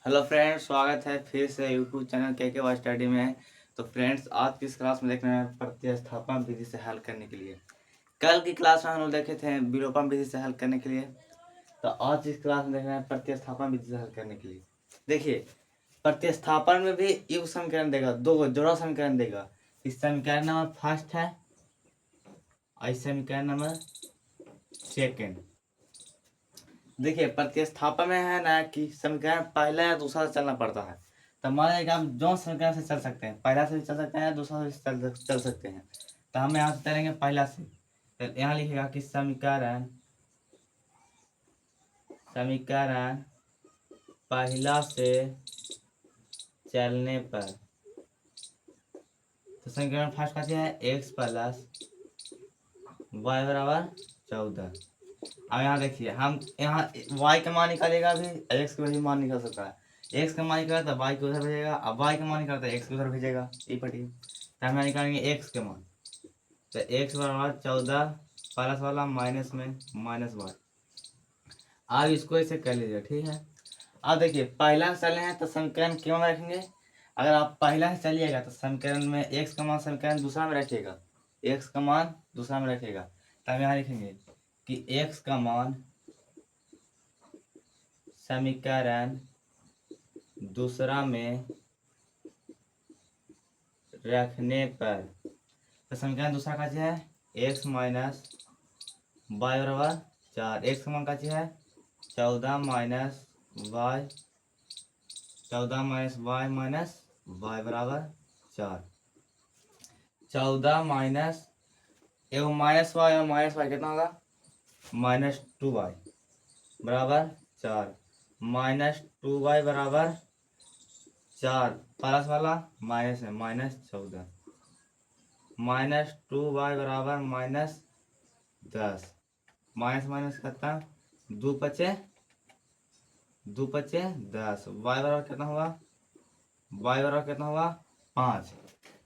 Hello friends, स्वागत है फिर से यूट्यूब चैनल के वाई स्टडी में। तो फ्रेंड्स, आज की इस क्लास में देखना है प्रतिस्थापन विधि से हल करने के लिए। कल की क्लास में हम लोग देखे थे विलोपन विधि से हल करने के लिए। तो आज इस क्लास में देखना है प्रतिस्थापन विधि से हल करने के लिए। देखिए, प्रतिस्थापन में भी युग समीकरण देगा, दो जोड़ा समीकरण देगा। इस समीकरण नंबर फर्स्ट है और इस समीकरण नंबर सेकेंड। देखिए, प्रतिस्थापन में है ना कि समीकरण पहला या दूसरा से चलना पड़ता है। तो मान लीजिए कि हम जो समीकरण से चल सकते हैं, पहला से भी चल सकते हैं, दूसरा से चल सकते हैं। तो हम यहाँ से चलेंगे पहला से। तो यहाँ लिखेगा कि समीकरण पहला से चलने पर। तो समीकरण फर्स्ट का है x प्लस वाई बराबर 14। अब यहाँ देखिए, हम यहाँ y का मान निकालेगा, अभी x का भी मान निकल सकता है। x का मान निकाला तो y को उधर भेजेगा, अब y का मान निकाला तो x को उधर भेजेगा। ये पढ़िए, तो हम यहाँ निकालेंगे x के मान। तो x बराबर 14 प्लस वाला माइनस में माइनस वाई। अब इसको ऐसे कर लीजिए, ठीक है। अब देखिए, पहला से चले हैं तो समीकरण क्यों में रखेंगे। अगर आप पहला से चलिएगा तो समीकरण में x का मान समीकरण दूसरा में रखिएगा, x का मान दूसरा में रखिएगा। तो हम यहाँ लिखेंगे कि x का मान समीकरण दूसरा में रखने पर। तो समीकरण दूसरा का है x माइनस वाई बराबर 4। x का मान का है 14 minus Y, 14 minus Y minus Y बराबर 4। 14 माइनस एगो माइनस वाई कितना होगा, -2y बराबर 4। -2y बराबर 4, प्लस वाला माइनस है -14। -2y बराबर -10। माइनस माइनस करता 2 पचे 10। वाई बराबर कितना हुआ, वाई बराबर कितना हुआ 5।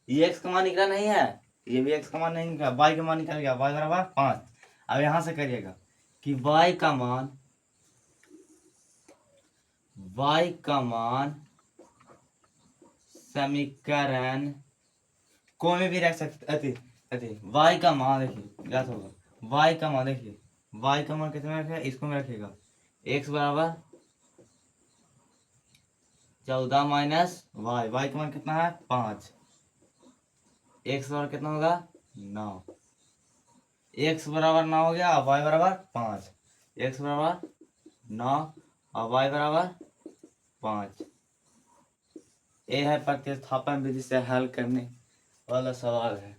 ये एक्स का मान निकला नहीं है, ये भी एक्स का मान नहीं निकला, वाई का मान निकल गया, वाई बराबर 5। अब यहां से करिएगा कि वाई का मान समीकरण को में भी रख सकते अति वाई का मान देखिए याद होगा, वाई का मान देखिए, वाई का मान कितना रखेगा, इसको में रखेगा x बराबर 14 माइनस वाई, वाई का मान कितना है 5। x बराबर कितना होगा 9। x बराबर 9 हो गया, वाई बराबर 5। x बराबर 9 और वाई बराबर 5। ये है प्रतिस्थापन विधि से हल करने वाला सवाल है।